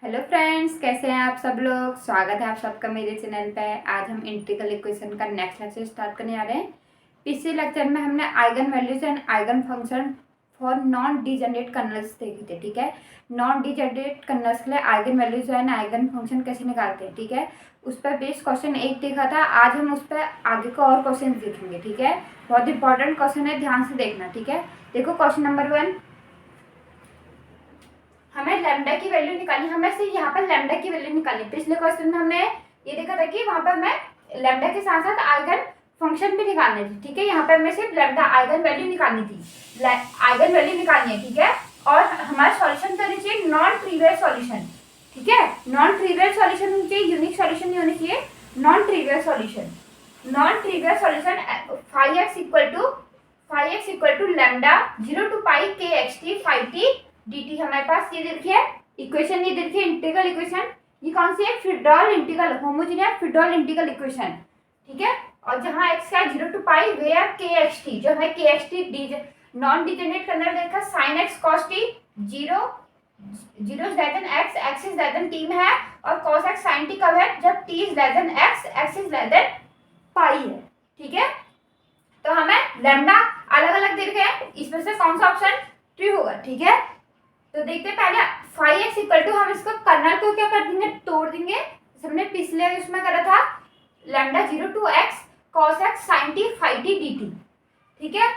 Hello friends, कैसे हैं आप सब लोग। स्वागत है आप सबका मेरे चैनल पे। आज हम इंटीग्रल इक्वेशन का नेक्स्ट लेक्चर स्टार्ट करने जा रहे हैं। पिछले लेक्चर में हमने eigen values and eigen function for non degenerate colonel's देखे थे। ठीक है, नॉन डिजेनरेट कर्नल्स के लिए eigen values and eigen function कैसे निकालते हैं। ठीक है, उस पर बेस्ड क्वेश्चन एक देखा था। आज हम उस पर आगे का और क्वेश्चन देखेंगे। ठीक है, बहुत इंपॉर्टेंट क्वेश्चन है, ध्यान से देखना। ठीक है, देखो क्वेश्चन नंबर 1, हमें लैम्डा की वैल्यू निकालनी। हमें सिर्फ यहाँ पर लैम्डा की वैल्यू निकालनी। पिछले क्वेश्चन में हमने ये देखा था कि वहाँ पर हमें लैम्डा के साथ साथ आइगन फंक्शन भी निकालने थे। ठीक है, यहाँ पर हमें सिर्फ लैम्डा आइगन वैल्यू निकालनी थी, आइगन वैल्यू निकालनी है। ठीक है, और हमारा सॉल्यूशन करनी चाहिए नॉन ट्रिवियल सॉल्यूशन। ठीक है, नॉन ट्रिवियल सॉल्यूशन होनी चाहिए, यूनिक सॉल्यूशन नहीं होनी चाहिए, non trivial solution. Non trivial solution 5x equal to lambda 0 to pi के एक्स टी 5t dt। हमारे पास ये देखिए इक्वेशन, ये देखिए इंटीग्रल इक्वेशन। ये कौन सी है? फ्रीडॉल इंटीग्रल, होमोजेनियस फ्रीडॉल इंटीग्रल इक्वेशन। ठीक है, और जहां x का 0 to पाई वेयर के एक्स टी, जो है के एक्स टी नॉन डिजेनरेट करना देखा sign x cos T 0 is less than x, x is less then t में है, और cos x sin t कब है? जब t is less than x, x is less than pi है। ठीक है, तो हमें लैम्डा अलग अलग दे रखे हैं, इसमें से कौन सा ऑप्शन ट्रू होगा। ठीक है, तो देखते हैं पहले 5x इक्वल टू, हम इसको कर्नल को क्या कर देंगे? तोड़ देंगे। हमने पिछले उसमें करा था lambda 0 to x cos x sin t 5t dt। ठीक है,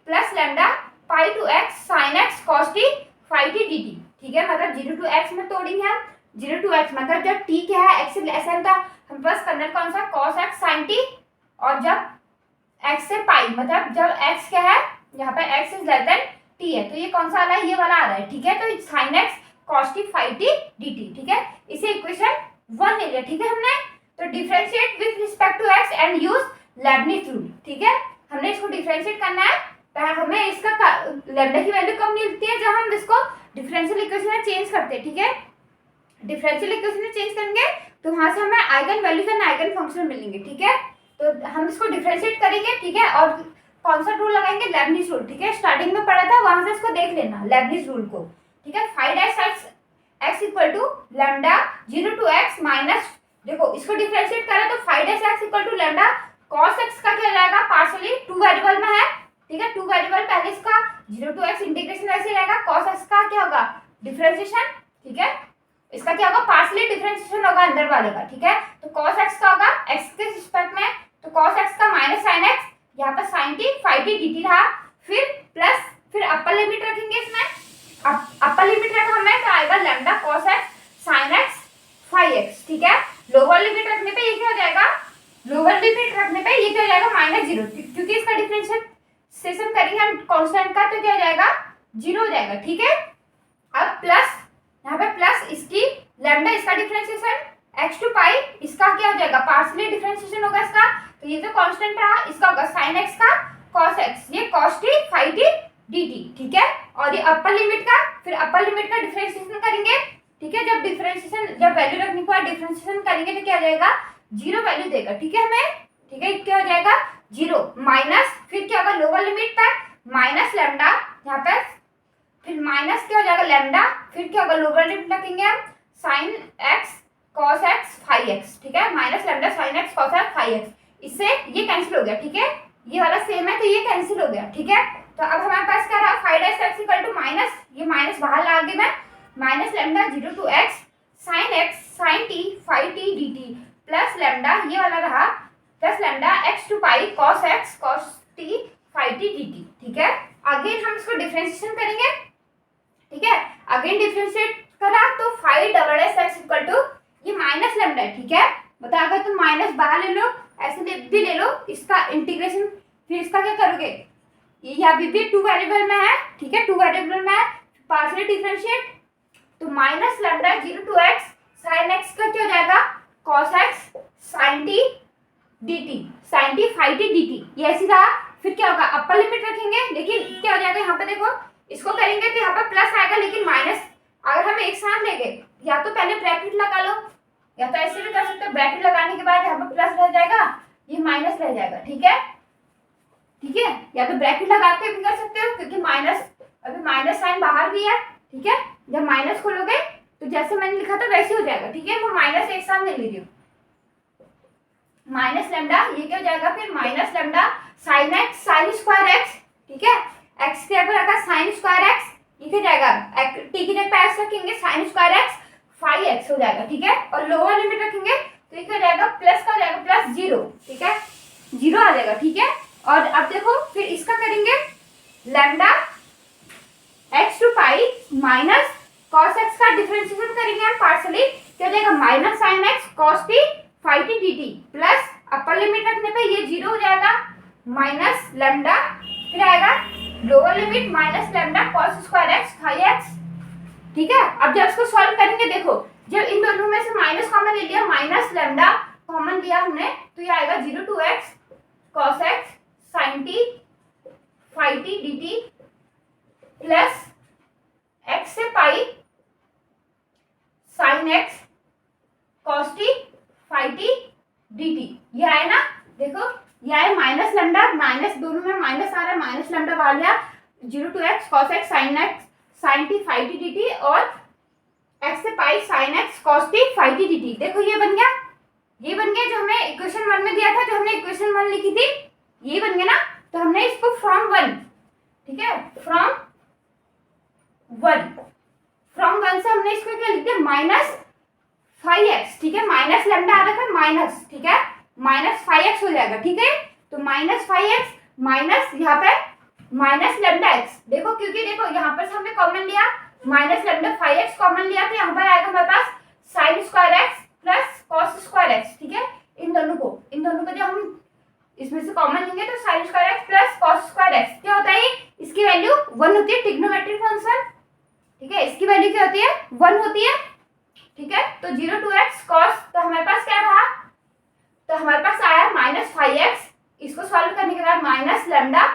plus lambda pi to x sin x cos t 5t dt। ठीक है, मतलब 0 to x में तोड़ेंगे हम। 0 to x मतलब जब t क्या है, x से लेस देन था, हम पास कर्नल कौन सा? cos x sin t, और जब x से पाई मतलब जब x क्या है, यहाँ पे x is less then t है, तो ये कौन सा आ रहा है? ये वाला आ रहा है। ठीक है, तो sin x cos t 5t dt। ठीक है, इसे इक्वेशन 1 ले लिया। ठीक है, हमने तो differentiate with respect to x and use Leibniz rule. ठीक है, हमने इसको डिफरेंशिएट करना है। हमें इसका लैम्डा की वैल्यू कब मिलती है? जब हम इसको डिफरेंशियल इक्वेशन में चेंज करते हैं। ठीक है, डिफरेंशियल इक्वेशन में चेंज करेंगे तो वहां से हमें eigen values and eigen function मिलेंगे। ठीक है, तो हम इसको डिफरेंशिएट करेंगे। ठीक है, और कौन सा रूल लगाएंगे? Lebanese rule. ठीक है, स्टार्टिंग में पढ़ा था, वहां से इसको देख लेना लेबनिज रूल को। ठीक है, 5x equal to lambda 0 to x minus, देखो इसको डिफरेंशिएट करें तो 5x equal to lambda cos x का क्या रहेगा? पार्शियली 2 वेरिएबल में है। ठीक है, 2 वेरिएबल, पहले इसका 0 to x इंटीग्रेशन ऐसे रहेगा, cos x का क्या होगा? डिफरेंशिएशन। ठीक है, इसका क्या होगा? पार्शियली डिफरेंशिएशन होगा अंदर वाले का। ठीक है, तो cos x का होगा x के रिस्पेक्ट में, तो cos x का माइनस sin x, यहाँ पर sin t 5t dt रहा, फिर प्लस, फिर अपर लिमिट रखेंगे इसमें। अपर लिमिट रखा हमने तो आएगा lambda cos x sin x 5x। ठीक है, लोअर लिमिट रखने पे ये क्या हो जाएगा? लोअर लिमिट रखने पे ये क्या हो जाएगा? -0, क्योंकि इसका डिफरेंशिएशन करेंगे हम कांस्टेंट का, तो क्या हो जाएगा? 0 हो जाएगा। ठीक है, अब प्लस, यहाँ पे प्लस इसकी लैम्डा, इसका डिफरेंशिएशन x टू पाई, इसका क्या हो जाएगा? पार्शियली डिफरेंशिएशन होगा इसका, तो ये तो कांस्टेंट रहा, इसका होगा sin x का cos x, ये cos t 5t dt। ठीक है, और ये अपर लिमिट का, फिर अपर लिमिट का डिफरेंशिएशन करेंगे। ठीक है, जब वैल्यू रखने के बाद डिफरेंशिएशन करेंगे तो क्या आ जाएगा? 0 वैल्यू देगा। ठीक है, हमें, ठीक है, क्या हो जाएगा? 0 माइनस, फिर क्या होगा? लोअर लिमिट पर माइनस लैम्डा, यहाँ पर फिर माइनस क्या हो जाएगा? लैम्डा, फिर क्या होगा? लोअर लिमिट रखेंगे हम sin x cos x 5x। ठीक है, minus lambda sin x cos x 5x, इससे ये कैंसिल हो गया। ठीक है, ये वाला सेम है तो ये कैंसिल हो गया। ठीक है, तो अब हमारे पास क्या रहा? 5x इक्वल टू माइनस, ये माइनस बाहर ला के मैं, minus lambda 0 to x sin t 5t dt, plus lambda ये वाला रहा, plus lambda x to pi cos x cos t 5t dt। ठीक है, अगेन हम इसको डिफरेंशिएशन करेंगे। ठीक है, अगेन डिफरेंशिएट करा तो 5xx इक्वल टू, ये माइनस लैम्डा है। ठीक है, बता, अगर तुम माइनस बाहर ले लो, ऐसे भी ले लो, इसका इंटीग्रेशन, फिर इसका क्या करोगे? ये यहाँ भी 2 वेरिएबल में है। ठीक है, 2 वेरिएबल में है, पार्शियली डिफरेंशिएट, तो minus lambda 0 to x sin x का क्या हो जाएगा? cos x sin t dt, sin t 5t dt, ये ऐसी रहा। फिर क्या होगा? अपर लिमिट रखेंगे, लेकिन क्या हो जाएगा? यहाँ पे देखो, इसको करेंगे तो यहाँ पे प्लस आएगा, लेकिन माइनस अगर हम एक साथ लेंगे, या तो पहले ब्रैकेट लगा लो, या तो ऐसे भी कर सकते हो, ब्रैकेट लगाने के बाद यहाँ पे प्लस रह जाएगा, ये माइनस रह जाएगा। ठीक है, ठीक है, या तो ब्रैकेट लगा के भी कर सकते हो, क्योंकि माइनस, अभी माइनस साइन बाहर भी है। ठीक है, जब माइनस खोलोगे तो जैसे मैंने लिखा था वैसे हो जाएगा, ठीक है। मैं माइनस एक साथ ले रही हूँ, माइनस लेमडा, ये क्या हो जाएगा फिर minus lambda sine x sign square x, ठीक है। एक्स के ऊपर रखा साइन स्क्वायर एक्स, ये क्या जाएगा टी की जगह पे एक्स रखेंगे sign square x five x हो जाएगा, ठीक है। और लोअर लिमिट रखेंगे तो ये क्या हो जाएगा प्लस का हो जाएगा प्लस जीरो, ठीक है, जीरो आ जाएगा, ठीक है। और अब देखो फिर इसका करेंगे lambda x to pi minus cos x का डिफरेंशिएशन करेंगे हम पार्शियली, क्या हो जाएगा minus sin x cos t five t d t plus upper limit रखने पे ये जीरो हो जाएगा माइनस लैम्डा, फिर आएगा lower limit minus lambda cos square x five x, ठीक है। अब जब इसको सॉल्व करेंगे देखो, जब इन दोनों में से माइनस कॉमन ले लिया, माइनस लैम्डा कॉमन लिया हमने, तो ये आएगा zero to x cos x sign t five t d t plus x से pi sign x cos t five t d t, ये आए ना, देखो ये आए माइनस लैम्डा, माइनस दोनों में माइनस आ रहा है, माइनस लैम्डा बाहर लिया, zero to x cos x sign t five t d t और एक्स से pi sign x cos t five t d t, देखो ये बन गया, ये बन गया जो हमें इक्वेशन वन में दिया था, जो हमने इक्वेशन वन लिखी थी, ये बन गया ना। तो हमने इसको फ्रॉम वन, ठीक है, फ्रॉम वन से हमने इसको क्या लिख दिया माइनस फाइव एक्स, ठीक है, माइनस लैम्डा आ रहा था माइनस, ठीक है, माइनस फाइव एक्स हो जाएगा, ठीक है। तो माइनस फाइव एक्स माइनस यहाँ पे माइनस लैम्डा एक्स, देखो क्योंकि देखो यहाँ पर हमने कॉमन लिया minus lambda five x common लिया, तो यहाँ पर आएगा हमारे पास sine square x plus cos square x, ठीक है। इन दोनों को जब हम इसमें से कॉमन लेंगे तो sign square x plus cos square x क्या होता है, इसकी वैल्यू वन होती है, ट्रिग्नोमेट्रिक फंक्शन, ठीक है, इसकी वैल्यू क्या होती है वन होती है, ठीक है। तो जीरो टू एक्स कॉस, तो हमारे पास क्या रहा, तो हमारे पास आया माइनस फाइव एक्स, इसको सॉल्व करने के बाद minus lambda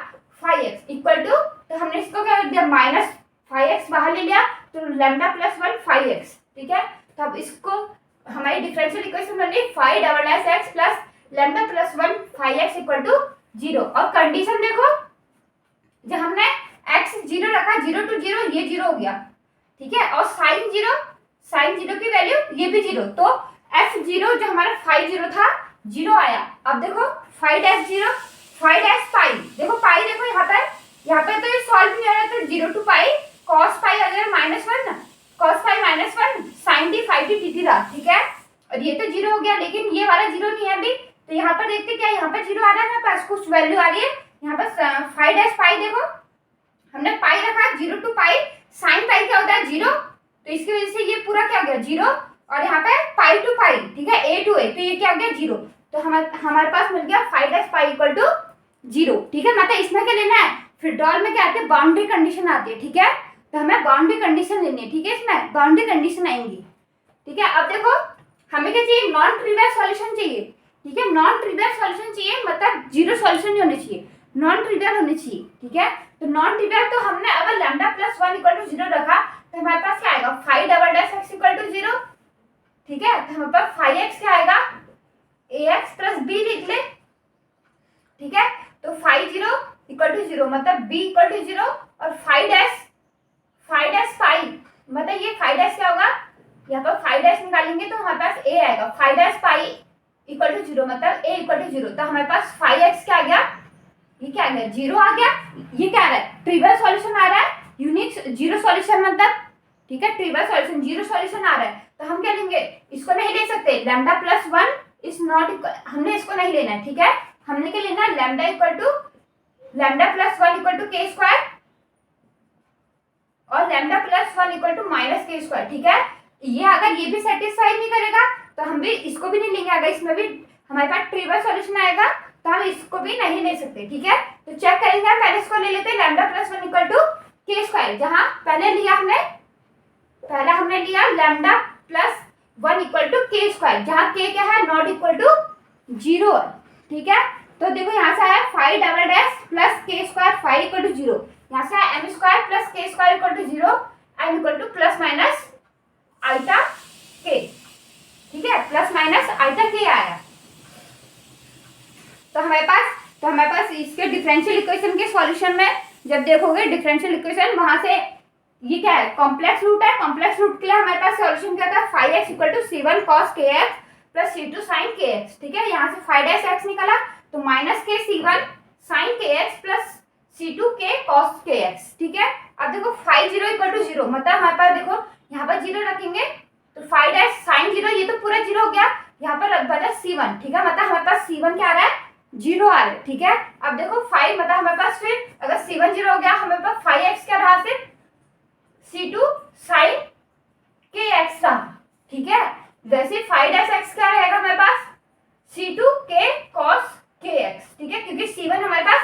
five x equal to, तो हमने इसको क्या कर दिया माइनस फाइव एक्स बाहर ले लिया, तो lambda plus one five x, ठीक है। तो अब इसको हमारी डिफरेंशियल इक्वेशन बन गई five double dash x plus lambda plus one five x equal to zero. और कंडीशन देखो, जब हमने एक्स जीरो रखा, जीरो टू जीरो, ये जीरो हो गया, ठीक है, और साइन जीरो की वैल्यू ये भी जीरो, तो एफ जीरो जो हमारा फाइव जीरो था जीरो आया। अब देखो five dash zero five dash पाई, देखो पाई देखो यहाँ पे तो ये सॉल्व नहीं हो रहा, तो zero to pi cos pi आ जाएगा minus one, cos pi minus one sine t five t t रहा, ठीक है। और ये तो जीरो हो गया, लेकिन ये वाला जीरो नहीं है अभी, तो यहाँ पर देखते क्या यहाँ पर जीरो आ रहा है, मेरे पास कुछ वैल्यू आ रही है यहाँ पर फाइव डैश पाई, देखो हमने पाई रखा zero to pi, sin pi क्या होता है जीरो, तो इसकी वजह से ये पूरा क्या हो गया जीरो, और यहाँ पे पाई टू पाई, ठीक है, ए टू ए, तो ये क्या हो गया जीरो, तो हमारे पास मिल गया five dash pi equal to zero, ठीक है। मतलब इसमें क्या लेना है, फिडॉल में क्या आती है बाउंड्री कंडीशन आती है, ठीक है, तो हमें बाउंड्री कंडीशन लेनी है, ठीक है, इसमें बाउंड्री कंडीशन आएंगी, ठीक है। अब देखो हमें क्या चाहिए, नॉन ट्रिवियल सॉल्यूशन चाहिए, ठीक है, नॉन ट्रिवियल सॉल्यूशन चाहिए, मतलब जीरो सॉल्यूशन नहीं होने चाहिए, नॉन ट्रिवियल होने चाहिए, ठीक है। तो नॉन ट्रिवियल, तो हमने अगर lambda plus one equal to zero रखा, तो हमारे पास क्या आएगा five double dash x equal to zero, ठीक है, तो हमारे पास फाइव एक्स क्या आएगा ए एक्स प्लस बी लिख ले, ठीक है। तो five zero equal to zero मतलब बी इक्वल टू जीरो, और फाइव डैश पाई मतलब ये फाइव डैश क्या होगा, यहाँ पर फाइव डैश निकालेंगे तो हमारे पास ए आएगा, five dash pi equal to zero मतलब ए इक्वल टू जीरो, तो हमारे पास फाइव एक्स क्या आ गया, ये क्या आ गया जीरो आ गया, ये क्या आ रहा है ट्रिवियल सॉल्यूशन आ रहा है, यूनिक जीरो सॉल्यूशन मतलब, ठीक है, ट्रिवियल सॉल्यूशन जीरो सॉल्यूशन आ रहा है, तो हम क्या लेंगे, इसको नहीं ले सकते, lambda plus one is not, हमने इसको नहीं लेना है, ठीक है, हमने क्या लेना है lambda equal to lambda plus one equal to k square और lambda plus one equal to minus k square, ठीक है। ये अगर ये भी सेटिस्फाई नहीं करेगा तो हम भी इसको भी नहीं लेंगे, अगर इसमें भी हमारे पास ट्रिवियल सॉल्यूशन आएगा तो हम इसको भी नहीं ले सकते, ठीक है। तो चेक करेंगे, हम पहले इसको ले लेते हैं lambda plus one equal to k square, जहां पहले हमने लिया lambda plus one equal to k square, जहां के क्या है नॉट इक्वल टू जीरो है, ठीक है। तो देखो यहाँ से आया five double dash plus k square five equal to zero, यहाँ से आया m square plus k square equal to zero, m equal to plus minus iota k, ठीक है, प्लस माइनस आइटा के आया। तो हमारे पास इसके डिफरेंशियल इक्वेशन के सॉल्यूशन में जब देखोगे डिफरेंशियल इक्वेशन, वहां से ये क्या है, कॉम्प्लेक्स रूट है। कॉम्प्लेक्स रूट के लिए हमारे पास सॉल्यूशन क्या था, 5x equal to C1 cos kx plus C2 sin kx। ठीक है, यहाँ से 5x निकला तो माइनस के C1 sin kx plus C2 के cos kx। ठीक है, अब देखो 5 0 इक्वल टू 0, मतलब हमारे पास देखो यहाँ पर 0 रखेंगे तो 5 sin 0, ये तो पूरा 0 हो गया, यहाँ पर बचा C1। ठीक है, मतलब हमारे पास C1 क्या आ रहा है, 0 आ रहा है। ठीक है, अब देखो 5 मतलब हमारे पास फिर अगर C1 0 हो गया, हमारे पास 5x क्या रहा, फिर C2 sin kx रहा। ठीक है, वैसे 5x क्या रहेगा हमारे पास, C2 के cos kx। ठीक है, क्योंकि C1 हमारे पास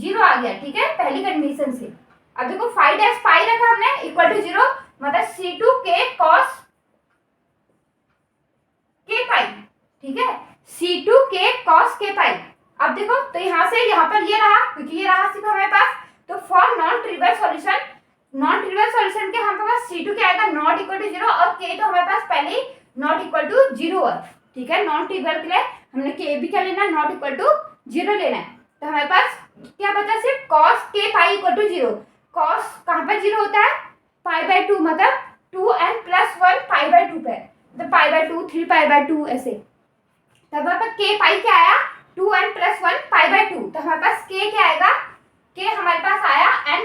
0 आ गया। ठीक है, पहली कंडीशन से। अब देखो 5 पाई रखा हमने इक्वल टू 0, मतलब C2 के cos k पाई। ठीक है, C2 के cos k पाई। अब देखो तो यहाँ से यहाँ पर ये रहा, क्योंकि ये रहा सिर्फ हमारे पास, तो for non trivial solution, non trivial solution के हमारे पास C2 क्या आएगा, नॉट इक्वल टू 0, और k तो हमारे पास पहले ही नॉट इक्वल टू 0 है। ठीक है, नॉन ट्रिवियल के लिए हमने k भी क्या लेना है, नॉट इक्वल टू 0 लेना है। तो हमारे पास क्या बचा, सिर्फ cos k pi equal to 0। cos कहाँ पर 0 होता है, π/2, मतलब 2n + 1 π/2 पे, तो π/2 3π/2 ऐसे। तब हमारे पास k पाई क्या आया, 2n + 1 π/2। तो हमारे पास k क्या आएगा, k हमारे पास आया n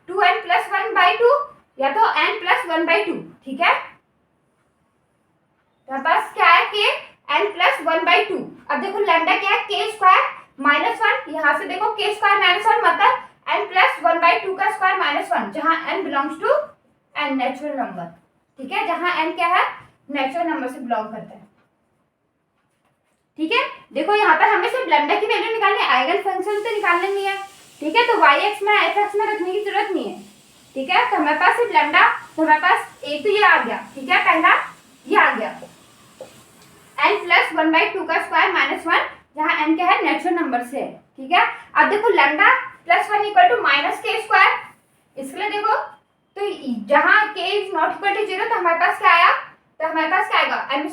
2n + 1/2 या तो n + 1/2। ठीक है, तो हमारे पास क्या है, k n + 1/2। अब देखो लैम्डा क्या है, k स्क्वायर -1, यहाँ से देखो k स्क्वायर -1 मतलब n + 1/2 का स्क्वायर -1, जहाँ n belongs to n natural number. ठीक है, जहाँ n क्या है, नेचुरल नंबर से बिलोंग करता है। ठीक है, देखो यहाँ पर हमें सिर्फ लैम्डा की वैल्यू निकालनी है, आइगन फंक्शन तो निकालने नहीं है। ठीक है, तो y(x) में f(x) में रखने की जरूरत नहीं है। ठीक है, तो हमारे पास सिर्फ लैम्डा, तो हमारे पास एक तो ये आ गया। ठीक है, पहला ये आ गया n + 1/2 का स्क्वायर -1, जहाँ n क्या है, नेचुरल नंबर से है। ठीक है, अब देखो लैम्डा +1 इक्वल टू -k², इसके लिए देखो तो जहाँ k is not equal to 0, तो हमारे पास क्या आया, तो हमारे पास क्या आएगा, m²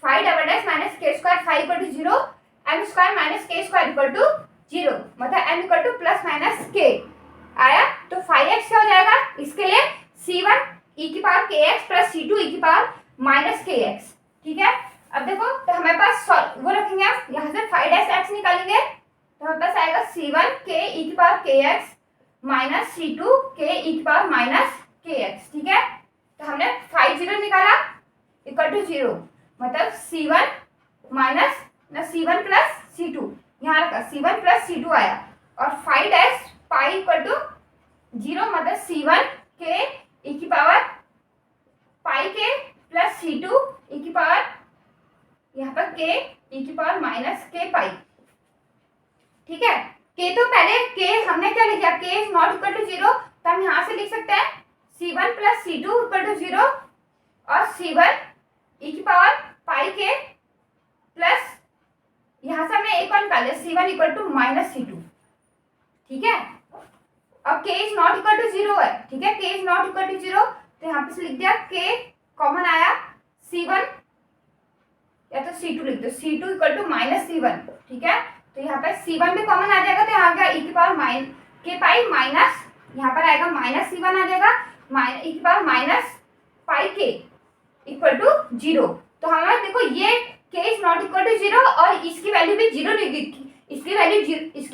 5 k² 5 equal to 0, m² -k² equal to 0, मतलब m इक्वल टू +-k आया। तो 5x क्या हो जाएगा, इसके लिए C1 e⁻kx plus C2 e⁻−kx। ठीक है, अब देखो तो हमारे पास वो रखेंगे, आप यहाँ से 5x निकालेंगे तो हमारे पास आएगा C1 k e⁻kx minus C2 k e⁻−kx। ठीक है, तो हमने 5 0 निकाला इक्वल टू 0, मतलब C1 प्लस C2, यहाँ रखा C1 प्लस C2 आया, और 5 पाई इक्वल टू 0, मतलब C1 k e⁻πk plus C2 e⁻, यहाँ पर k e⁻−k पाई। ठीक है, k तो पहले k हमने क्या लिखा, k is not equal to 0, तो हम यहाँ से लिख सकते हैं C1 plus C2 equal to 0, और C1 e⁻πk प्लस यहाँ से हमने एक और निकाल लिया C1 इक्वल टू -C2। ठीक है, अब k is not equal to 0 है। ठीक है, k is not equal to 0, तो यहाँ पे से लिख दिया k कॉमन आया, C1 या तो C2 लिख दो, C2 इक्वल टू -C1। ठीक है, तो यहाँ पर C1 भी कॉमन आ जाएगा, तो यहाँ आ गया e⁻k पाई माइनस, यहाँ पर आएगा -C1 आ जाएगा, e⁻−πk इक्वल टू 0। तो हमारा देखो ये k is not equal to 0, और इसकी वैल्यू भी 0 नहीं लिखी, इसकी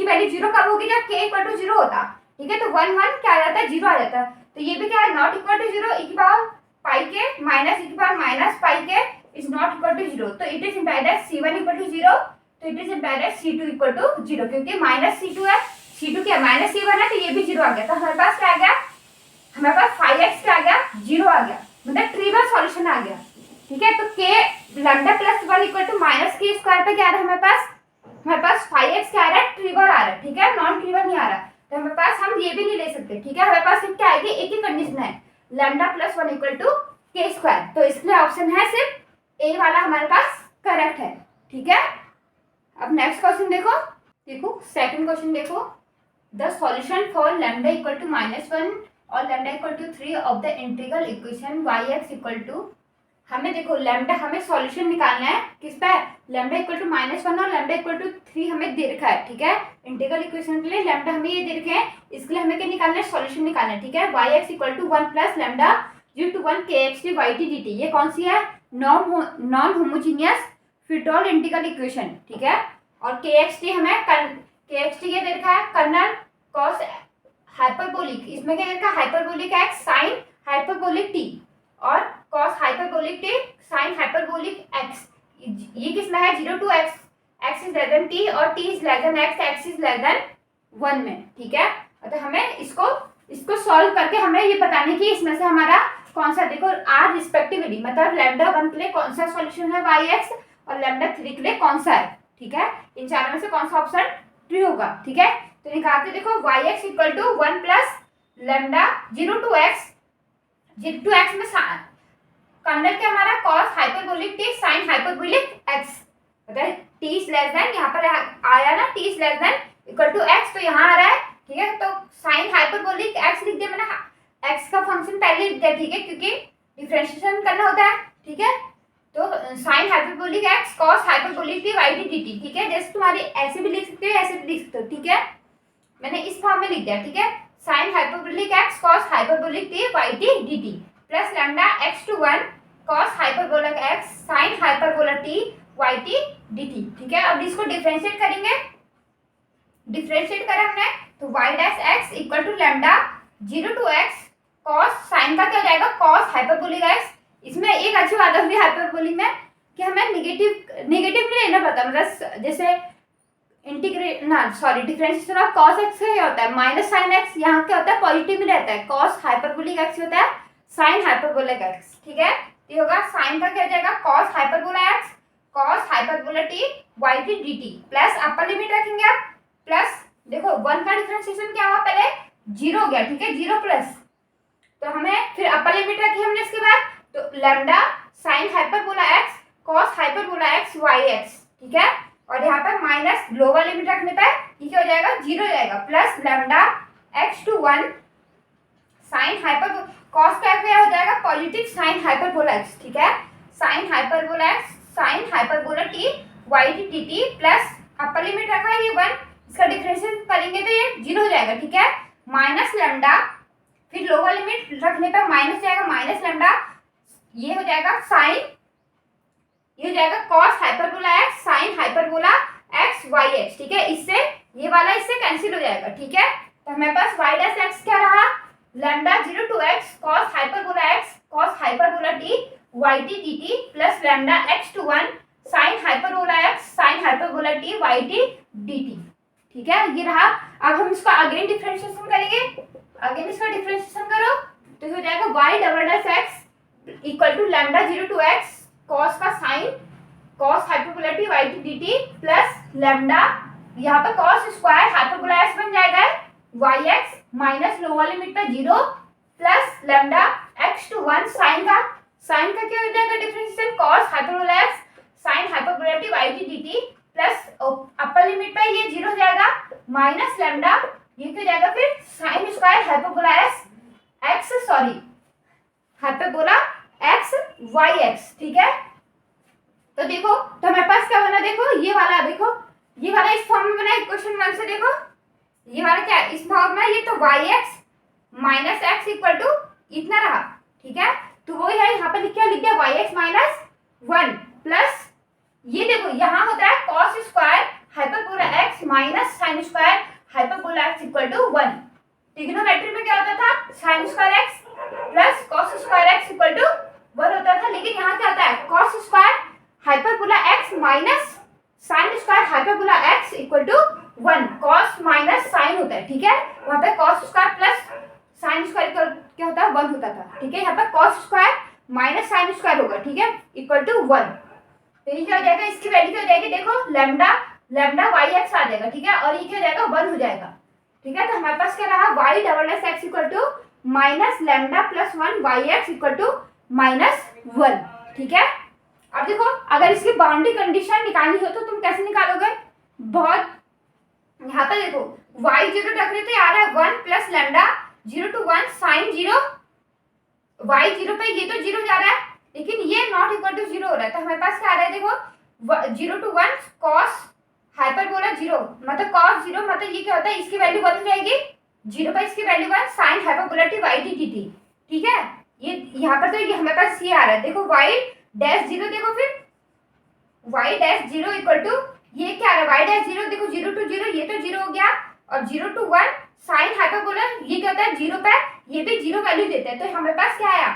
वैल्यू 0 कब होगी, जब k इक्वल टू 0 होता। ठीक है, तो 1 1 क्या आ जाता है, 0 आ जाता है, तो ये भी क्या है, not equal to 0, e⁻πk minus e⁻−πk is not equal to 0, तो it is implied that C1 equal to 0, तो it is implied that C2 equal to 0, क्योंकि -C2 है, C2 क्या -C1 है, तो ये भी 0 आ गया। तो हमारे पास क्या आ गया, हमारे पास 5x क्या आ गया, 0 आ गया, मतलब ट्रिवियल सॉल्यूशन आ गया। ठीक है, तो k lambda +1 equal to -k² पे क्या आ रहा है हमारे पास 5x क्या आ रहा है, ट्रिवियल आ रहा है। ठीक है, नॉन ट्रिवियल नहीं आ रहा, तो हमारे पास हम ये भी नहीं ले सकते। ठीक है, हमारे पास क्या आएगी, एक ही कंडीशन है, लैम्डा +1 इक्वल टू k², तो इसलिए ऑप्शन है सिर्फ ए वाला हमारे पास करेक्ट है। ठीक है, अब नेक्स्ट क्वेश्चन देखो सेकंड क्वेश्चन देखो, the solution for lambda equal to -1 और lambda equal to 3 of the integral equation y(x) equal to हमें देखो लैम्डा, हमें सॉल्यूशन निकालना है किस पे, लैम्डा इक्वल टू -1 और लैम्डा इक्वल टू 3 हमें दे रखा है, ठीक है। इंटीग्रल इक्वेशन के लिए लैम्डा हमें ये दे रखे हैं, इसके लिए हमें क्या निकालना है, सॉल्यूशन निकालना है, ठीक है। y(x) equal to 1 plus lambda 0 to 1 kxt yt dt, ये कौन सी है, नॉन होमोजीनियस फ्रीडोल इंटीग्रल इक्वेशन, ठीक है। और kxt हमें kxt क्या दे रखा है, कर्नल कॉस हाइपरबोलिक, इसमें क्या दे रखा है, hyperbolic x sine hyperbolic t और cos hyperbolic t sin hyperbolic x, ये किस में है, 0 to x, x is less then t और t is less than x, x is less then 1 में, ठीक है। तो हमें इसको सॉल्व करके हमें ये बताने की इसमें से हमारा कौन सा, देखो आर रिस्पेक्टिवली, मतलब लैम्डा 1 के लिए कौन सा सॉल्यूशन है yx और लैम्डा 3 के लिए कौन सा है, ठीक है। इन चारों में से कौन सा ऑप्शन ट्रू होगा, ठीक है। तो निकालते, देखो yx equal to 1 plus lambda 0 to x, 0 to x में कर्नल क्या हमारा cos hyperbolic t sin hyperbolic x, मतलब t इज लेस देन, यहाँ पर आया ना t is less than equal to x, तो यहाँ आ रहा है, ठीक है। तो sin हाइपरबोलिक x लिख दिया मैंने, x का फंक्शन पहले लिख दिया, ठीक है, क्योंकि डिफरेंशिएशन करना होता है, ठीक है। तो sin hyperbolic x cos hyperbolic t yt dt, ठीक है। जैसे तुम्हारी ऐसे भी लिख सकते हो, ऐसे भी लिख सकते हो, ठीक है। मैंने इस फॉर्म में लिख दिया, ठीक है, sin hyperbolic x cos hyperbolic t yt dt plus lambda x to 1 cos hyperbolic x sin hyperbola t yt dt, ठीक है। अब इसको डिफरेंशिएट करेंगे, डिफरेंशिएट करा हमने तो y dash x equal to lambda 0 to x cos sin का क्या हो जाएगा, cos हाइपरबोलिक x। इसमें एक अच्छी बात होगी हाइपरबोलिक में कि हमें नेगेटिव नहीं लेना पड़ता, मतलब जैसे इंटीग्रेट ना sorry differentiation of cos x से क्या होता है, माइनस sin x, यहाँ क्या होता है पॉजिटिव में रहता है, cos हाइपरबोलिक x होता है sin हाइपरबोलिक x, ठीक है। ये होगा sin का क्या हो जाएगा, cos hyperbola x cos hyperbola t yt dt plus upper limit रखेंगे आप, प्लस देखो 1 का डिफरेंशिएशन क्या हुआ, पहले 0 हो गया, ठीक है, 0 प्लस, तो हमें फिर अपर लिमिट रखी हमने, इसके बाद तो lambda sin hyperbola x cos hyperbola x yx, ठीक है। और यहाँ पर माइनस लोअर लिमिट रखने पर ये क्या हो जाएगा, 0 हो जाएगा, plus lambda x to 1 sin hyper cos का क्या हो जाएगा, पॉजिटिव sin हाइपरबोला x, ठीक है, sin hyperbola x sin hyperbola t yt dt plus upper limit रखा है ये 1, इसका डिफरेंशिएशन करेंगे तो ये 0 हो जाएगा, ठीक है, माइनस लैम्डा, फिर लोअर लिमिट रखने पर माइनस जाएगा, माइनस लैम्डा, ये हो जाएगा साइन, ये हो जाएगा cos hyperbola x sin hyperbola x yx, ठीक है। इससे ये वाला इससे कैंसिल हो जाएगा, ठीक है। तो हमारे पास y डैश x क्या रहा, lambda 0 to x cos hyperbola x cos hyperbola t yt dt plus lambda x to 1 sin hyperbola x sin hyperbola t yt dt, ठीक है, ये रहा। अब हम इसको अगेन डिफरेंशिएशन करेंगे, अगेन इसका डिफरेंशिएशन करो तो हो जाएगा y double dash x equal to lambda 0 to x cos का sin cos hyperbola t yt dt plus lambda, यहाँ पर cos स्क्वायर हाइपरबोला x बन जाएगा yx माइनस लोअर लिमिट पे 0 plus lambda x to 1 sin का क्या हो जाएगा differentiation, cos hyperbola x sin hyperbola t yt dt plus upper limit पे ये 0 हो जाएगा, माइनस लैम्डा, ये क्या हो जाएगा फिर sin square hyperbola x sorry hyperbola x yx, ठीक है। तो देखो तो हमारे पास क्या बना, देखो ये वाला, देखो ये वाला इस फॉर्म में बना है क्वेश्चन 1 से, देखो ये वाला क्या इस फॉर्म में, ये तो yx minus x equal to इतना रहा, ठीक है। तो वो है यहाँ पर लिख दिया yx माइनस 1 प्लस ये देखो यहाँ होता है cos square hyperbola x minus sin square hyperbola x equal to 1, trigonometry में क्या होता था, sin square x plus cos square x equal to 1 होता था, लेकिन यहाँ क्या होता है cos square hyperbola x minus sin square hyperbola x equal to 1, cos minus sin होता है, ठीक है। वहाँ पे cos square plus sin square क्या होता है 1 होता था, ठीक है। यहाँ पे cos square minus sin square होगा, ठीक है, इक्वल टू 1, तो ये क्या हो जाएगा, इसकी वैल्यू क्या हो जाएगी, देखो लैम्डा yx आ जाएगा, ठीक है, और ये क्या हो जाएगा 1 हो जाएगा, ठीक है। तो हमारे पास क्या रहा, y double dash x equal to minus lambda plus 1 yx equal to minus 1, ठीक है। अब देखो अगर इसकी बाउंड्री कंडीशन निकालनी हो तो तुम कैसे निकालोगे, बहुत यहाँ पर देखो y0 रख रहे थे, आ रहा है 1 plus lambda 0 to 1 sin 0, y0 पे ये तो 0 जा रहा है, लेकिन ये नॉट इक्वल टू 0 हो रहा है, तो हमारे पास क्या आ रहा है देखो 0 to 1 cos हाइपरबोला 0, मतलब cos 0 मतलब ये क्या होता है, इसकी वैल्यू 1 हो जाएगी, 0 पर इसकी value 1 sin hyperbola t y t dt, ठीक है। ये यहाँ पर तो ये हमारे पास ये आ रहा है, देखो y डैश 0, देखो फिर y डैश 0 इक्वल टू ये क्या आ रहा है, y डैश 0, देखो 0 to 0 ये तो 0 हो गया, और 0 to 1 sin हाइपरबोला ये क्या होता है 0 पे ये भी 0 वैल्यू देता है, तो हमारे पास क्या आया,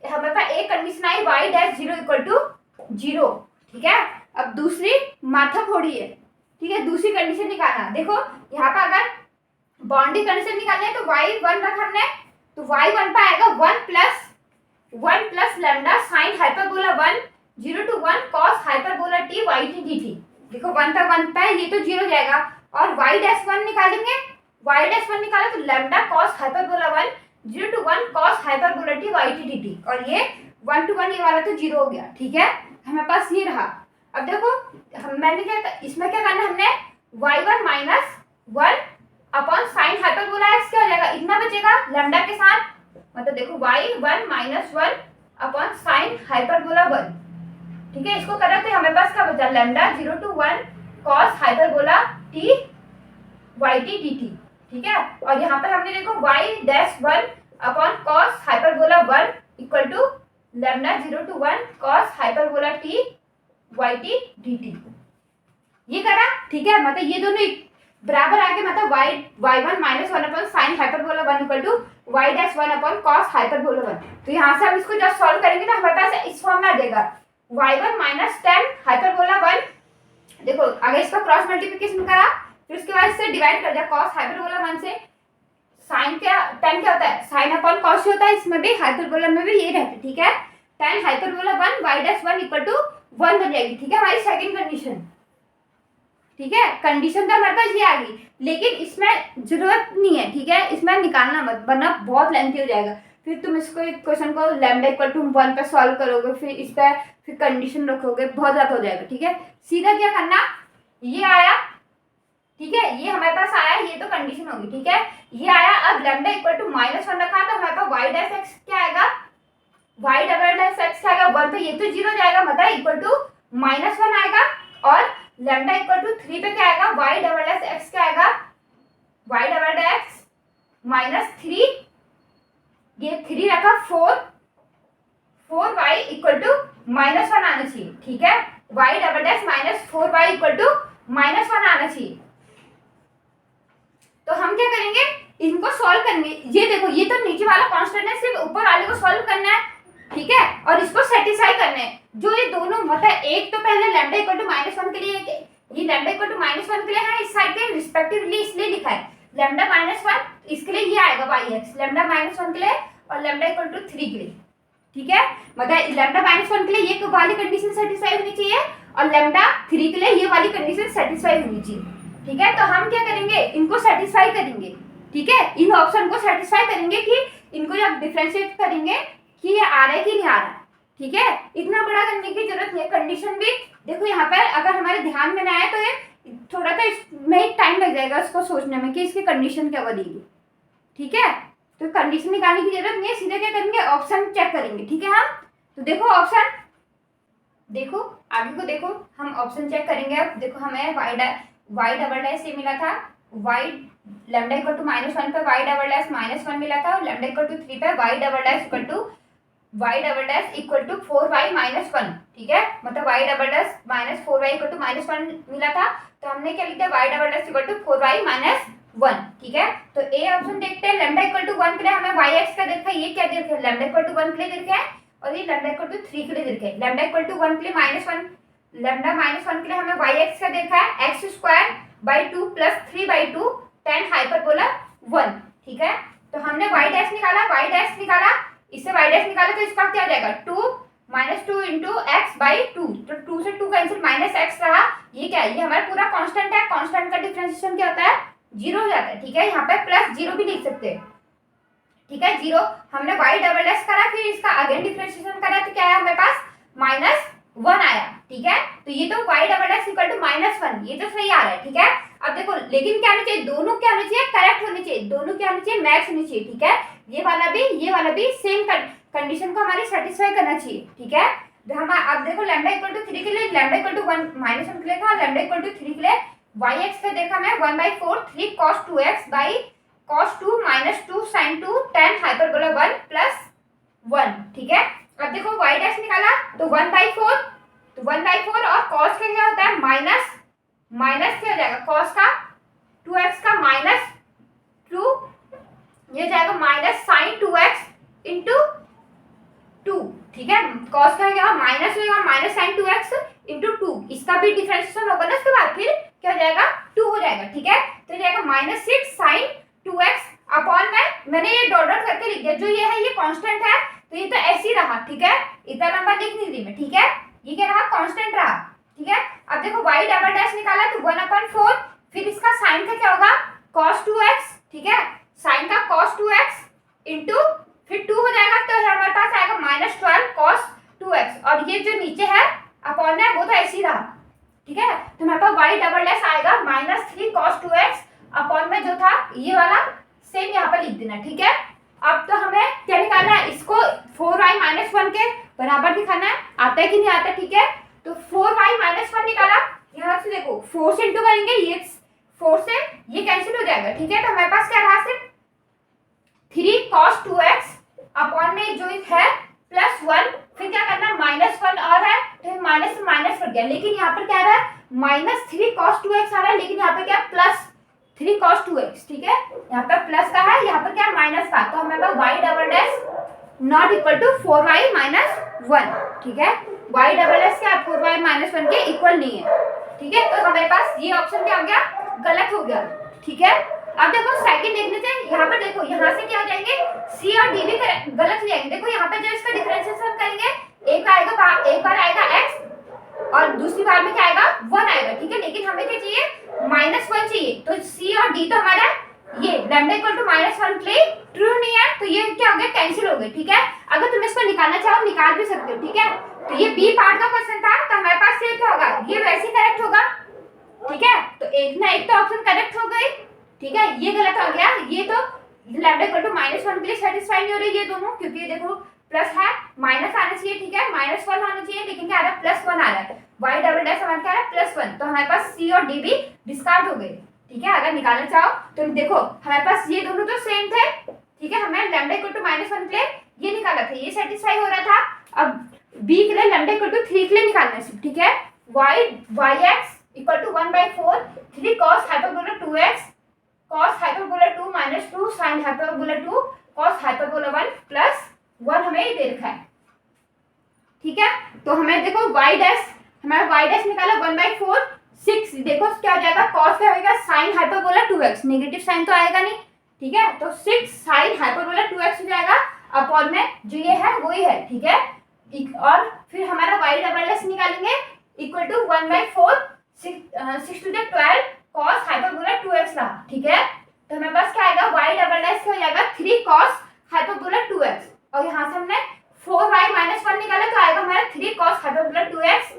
हमारे पास एक कंडीशन आई y डैश 0 इक्वल टू 0, ठीक है। अब दूसरी माथा फोड़ी है, ठीक है, दूसरी कंडीशन निकालना, देखो यहाँ पर अगर बाउंड्री कंडीशन निकालनी है तो y1 रखा हमने, तो y1 पे आएगा 1 plus lambda sine hyperbola 1 0 to 1 cos hyperbola t y t dt, देखो 1 पे ये तो 0 जाएगा, और y डैश 1 निकालेंगे, y डैश 1 निकाले तो lambda cos hyperbola 1 0 to 1 cos hyperbola t y t dt, और ये 1 to 1 ये वाला तो 0 हो गया, ठीक है, हमारे पास ये रहा। अब देखो मैंने क्या इसमें क्या करना, हमने y1 minus 1 upon sine hyperbola x क्या हो जाएगा, इतना बचेगा लैम्डा के साथ, मतलब देखो y1 minus 1 upon sine hyperbola 1, ठीक है, इसको करें तो हमारे पास क्या बचा, lambda 0 to 1 cos hyperbola t y t dt, ठीक है, और यहाँ पर हमने देखो y dash 1 upon cos hyperbola 1 equal to lambda 0 to 1 cos hyperbola t y t dt, ये करा, ठीक है, मतलब ये दोनों बराबर आके मतलब y1 minus 1 upon sine hyperbola 1 equal to y dash 1 upon cos hyperbola 1, तो यहाँ से हम इसको जब सॉल्व करेंगे तो हमारे पास इस फॉर्म में आ जाएगा y1 माइनस 10 हाइपरबोला 1, देखो अगर इसका क्रॉस मल्टीप्लिकेशन करा फिर उसके बाद इससे डिवाइड कर दिया cos हाइपरबोला 1 से, साइन क्या 10 क्या होता है साइन अपॉन cos होता है, इसमें भी हाइपरबोला में भी ये रहता है, ठीक है, 10 hyperbola 1 y dash 1 equal to 1 बन जाएगी, ठीक है, हमारी सेकंड कंडीशन, ठीक है, कंडीशन तो हमारे पास ये आ गई, लेकिन इसमें जरूरत नहीं है, ठीक है, इसमें निकालना मत वरना बहुत लेंथी हो जाएगा, फिर तुम इसको एक क्वेश्चन को लैम्डा इक्वल टू 1 पे सॉल्व करोगे, फिर इस पे फिर कंडीशन रखोगे, बहुत ज्यादा हो जाएगा, ठीक है, सीधा क्या करना, ये आया, ठीक है, ये हमारे पास आया, ये तो कंडीशन होगी, ठीक है, ये आया, अब लैम्डा इक्वल टू -1 रखा तो हमारे पास y डैश x क्या आएगा, y डबल डैश x क्या आएगा 1 पे ये तो 0 जाएगा, मतलब इक्वल टू -1 आएगा, और लैम्डा इक्वल टू 3 पे क्या आएगा y डबल डैश x क्या आएगा, y डबल डैश -3, ये 3 रखा 4y इक्वल टू -1 आना चाहिए, ठीक है, y double dash -4y equal to -1 आना चाहिए, तो हम क्या करेंगे इनको सॉल्व करेंगे, ये देखो ये तो नीचे वाला कांस्टेंट है, सिर्फ ऊपर वाले को सॉल्व करना है, ठीक है, और इसको सेटिस्फाई करना है, जो ये दोनों मतलब एक तो पहले लैम्डा इक्वल टू -1 के लिए ये लैम्डा इक्वल टू -1 के लिए है, इस साइड के रिस्पेक्टिवली इसलिए लिखा है लैम्डा -1, इसके लिए ये आएगा yx लैम्डा -1 के लिए और लैम्डा इक्वल टू 3 के लिए, ठीक है, मतलब लैम्डा -1 के लिए ये वाली कंडीशन सेटिस्फाई होनी चाहिए और लैम्डा 3 के लिए ये वाली कंडीशन सेटिस्फाई होनी चाहिए, ठीक है, तो हम क्या करेंगे इनको सेटिस्फाई करेंगे, ठीक है, इन ऑप्शन को सेटिस्फाई करेंगे कि इनको जब डिफरेंशिएट करेंगे कि ये आ रहा है कि नहीं आ रहा है, ठीक है, इतना बड़ा करने की जरूरत नहीं है, कंडीशन भी देखो यहाँ पर अगर हमारे ध्यान में ना आए तो ये थोड़ा सा इसमें टाइम लग जाएगा इसको सोचने में कि इसकी कंडीशन क्या बनेगी, ठीक है, तो कंडीशन निकालने की जरूरत नहीं है, सीधे क्या करेंगे ऑप्शन चेक करेंगे, ठीक है, हम तो देखो ऑप्शन देखो आगे को देखो, हम ऑप्शन चेक करेंगे, अब देखो हमें y डबल डैश से मिला था, y लैम्डा इक्वल टू -1 पे y डबल डैश -1 मिला था, और लैम्डा इक्वल टू 3 पे y double dash equal to 4y -1, ठीक है, मतलब y double dash -4y equal to -1 मिला था, तो हमने क्या लिख दिया y double dash equal to 4y -1, ठीक है, तो ए ऑप्शन देखते हैं, लैम्डा इक्वल टू 1 के लिए हमें yx का देखा है, ये क्या देखा है लैम्डा इक्वल टू 1 के लिए देखा है, और ये लैम्डा इक्वल टू 3 के लिए देखा है, लैम्डा इक्वल टू 1 के लिए -1 लैम्डा -1 के लिए हमें yx का देखा है x² 2 प्लस 3/2 10 हाइपरबोला 1, ठीक है, तो हमने y डैश निकाला, इससे y डैश निकाला तो इसका क्या हो जाएगा 2 -2 इंटू x/2, तो 2 से 2 कैंसिल -x रहा, ये क्या है ये हमारा पूरा कांस्टेंट है, कांस्टेंट का डिफरेंशिएशन क्या होता है 0 हो जाता है, ठीक है, यहाँ पे +0 भी लिख सकते हैं, ठीक है, 0 हमने y डबल डैश करा, फिर इसका अगेन डिफरेंशिएशन करा तो क्या है हमारे पास 1 आया, ठीक है। तो ये तो y double dash equal to -1, ये तो सही आ रहा है, ठीक है। अब देखो लेकिन क्या होना चाहिए, दोनों क्या होने चाहिए, करेक्ट होने चाहिए, दोनों क्या होने चाहिए, मैच होने चाहिए, ठीक है। ये वाला भी सेम कंडीशन को हमारी सेटिस्फाई करना चाहिए, ठीक है। हम अब देखो लैम्डा इक्वल टू 3 के लिए, लैम्डा इक्वल टू 1 -1 के लिए था, लैम्डा इक्वल टू 3 के लिए yx का देखा मैं 1/4 3 cos 2x by cos 2 -2 sin 2 tan hyperbola 1 plus 1, ठीक है। अब देखो y डैश निकाला तो 1/4, तो 1/4 और cos का क्या होता है माइनस क्या हो जाएगा, cos का 2x का -2, ये जाएगा माइनस sin 2x इंटू 2, ठीक है। cos का क्या माइनस होगा माइनस sin 2x इंटू 2, इसका भी डिफरेंशिएशन होगा ना, उसके बाद फिर क्या हो जाएगा 2 हो जाएगा, ठीक है। तो जाएगा -6 sin 2x अपॉन में मैंने ये डॉट डॉट करके लिख दिया, जो ये है ये कांस्टेंट है तो ये तो ऐसे ही रहा, ठीक है। इतना लंबा लिख नहीं दी मैं, ठीक है। ये क्या रहा, कांस्टेंट रहा, ठीक है। अब देखो y डबल डैश निकाला तो 1/4, फिर इसका sin का क्या होगा cos 2x, ठीक है। sin का cos 2x इंटू फिर 2 हो जाएगा, तो हमारे पास आएगा -12 cos 2x, और ये जो नीचे है अपॉन है वो तो ऐसे ही रहा, ठीक है। तो हमारे पास y डबल डैश आएगा -3 cos 2x अपॉन में जो था ये वाला सेम यहाँ पर लिख देना, ठीक है। अब तो हमें क्या निकालना है, इसको 4y -1 के बराबर दिखाना है, आता है कि नहीं आता, ठीक है। तो 4y -1 निकाला, यहाँ से देखो 4 से इंटू करेंगे, ये 4 से ये कैंसिल हो जाएगा, ठीक है। तो हमारे पास क्या रहा, सिर्फ 3 cos 2x अपॉन में जो है प्लस 1, फिर क्या करना -1 और है तो माइनस से माइनस कट गया, लेकिन यहाँ पर क्या रहा है -3 cos 2x आ रहा है, लेकिन यहाँ पे क्या प्लस 3 cos 2x, ठीक है। यहाँ पर प्लस का है, यहाँ पर क्या माइनस का, तो हमें y double dash not equal to 4y -1, ठीक है। y डबल डैश क्या 4y -1 के इक्वल नहीं है, ठीक है। तो हमारे पास ये ऑप्शन क्या हो गया, गलत हो गया, ठीक है। अब देखो सेकंड देखने से, यहाँ पर देखो यहाँ से क्या हो जाएंगे c और d भी गलत हो जाएंगे। देखो यहाँ पे जो इसका डिफरेंशिएशन करेंगे, एक बार आएगा x और दूसरी बार में क्या आएगा 1 आएगा, ठीक है। लेकिन हमें क्या चाहिए -1 चाहिए, तो c और d तो हमारा ये लैम्डा इक्वल टू -1 के लिए ट्रू नहीं है, तो ये क्या हो गया कैंसिल हो गए, ठीक है। अगर तुम इसको निकालना चाहो निकाल भी सकते हो, ठीक है। तो ये बी पार्ट का क्वेश्चन था, तो हमारे पास ये क्या होगा, ये वैसे ही करेक्ट होगा, ठीक है। तो एक ना एक तो ऑप्शन करेक्ट हो गई, ठीक है। ये गलत हो गया, ये तो लैम्डा इक्वल टू -1 के लिए सेटिस्फाई नहीं हो रही ये दोनों, क्योंकि देखो प्लस है माइनस आना चाहिए, ठीक है, -1 आना चाहिए, लेकिन क्या आ रहा है +1 आ रहा है, y डबल डैश हमारा क्या है +1, तो हमारे पास c और d भी डिस्कार्ड हो गए, ठीक है। अगर निकालना चाहो तो देखो हमारे पास ये दोनों तो सेम थे, ठीक है। हमें लैम्डा इक्वल टू -1 के लिए ये निकाला था, ये सेटिस्फाई हो रहा था। अब b के लिए लैम्डा इक्वल टू 3 के लिए निकालना है, ठीक है। yx equal to 1/4 3 cos hyperbola 2x cos hyperbola 2 -2 sin hyperbola 2 cos hyperbola 1 plus 1 हमें दे रखा है, ठीक है। तो हमें देखो y डैश, हमारा y डैश निकाला 1/4 6, देखो क्या हो जाएगा cos क्या होगा sin hyperbola 2x, negative sign तो आएगा नहीं, ठीक है। तो 6 sin हाइपरबोला 2x हो जाएगा अपॉन में जो ये है वही है, ठीक है। और फिर हमारा y डबल डैश निकालेंगे equal to 1/4 6 to the 12 cos hyperbola 2x रहा, ठीक है। तो हमारे पास क्या आएगा y डबल डैश हो जाएगा 3 cos हाइपरबोला 2x, और यहाँ से हमने 4y -1 निकाला तो आएगा हमारा 3 cos हाइपरबोला 2x,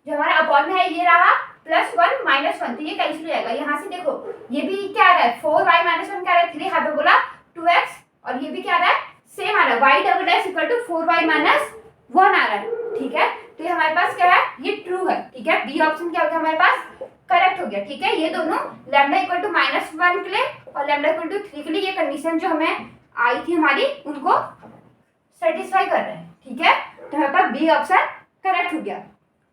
जो हमारा अपॉन में है ये रहा +1 -1, तो ये कैंसिल हो जाएगा। यहाँ से देखो ये भी क्या आ रहा है 4y -1 क्या आ रहा है 3 हाइपरबोला 2x, और ये भी क्या आ रहा है सेम आ रहा है y double dash equal to 4y -1 आ रहा है, ठीक है। तो ये हमारे पास क्या है ये ट्रू है, ठीक है। बी ऑप्शन क्या हो गया हमारे पास करेक्ट हो गया, ठीक है। ये दोनों लैम्डा इक्वल टू -1 के लिए और लैम्डा इक्वल टू 3 के लिए ये कंडीशन जो हमें आई थी हमारी उनको सेटिस्फाई कर रहे हैं, ठीक है। तो हमारे पास बी ऑप्शन करेक्ट हो गया,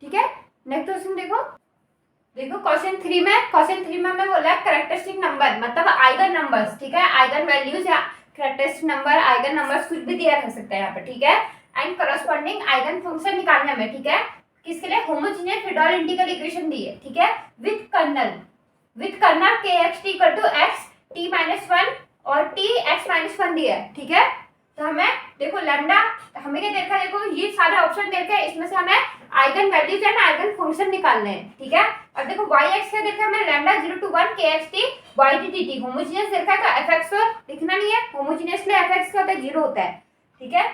ठीक है। नेक्स्ट क्वेश्चन देखो क्वेश्चन 3 में हमें बोला है कैरेक्टरिस्टिक नंबर मतलब आइगन नंबर्स, ठीक है। आइगन वैल्यूज या कैरेक्टरिस्टिक नंबर आइगन नंबर्स कुछ भी दिया रह सकता है यहाँ पे, ठीक है। एंड करस्पॉन्डिंग आइगन फंक्शन निकालना है, ठीक है। किसके लिए होमोजेनियस फ्रीडोल इंटीग्रल इक्वेशन दी है, ठीक है। With kernel kxt equal to x t -1 और t x -1 दिया है, ठीक है। तो हमें देखो लैम्डा हमें क्या देखा, देखो ये सारे ऑप्शन देखे इसमें से हमें eigen values and eigen function निकालने हैं, ठीक है। अब देखो yx का देखा हमें lambda 0 to 1 kxt yt dt homogeneous देखा है, तो fx को लिखना नहीं है, होमोजेनियस के लिए fx का होता है 0 होता है, ठीक है।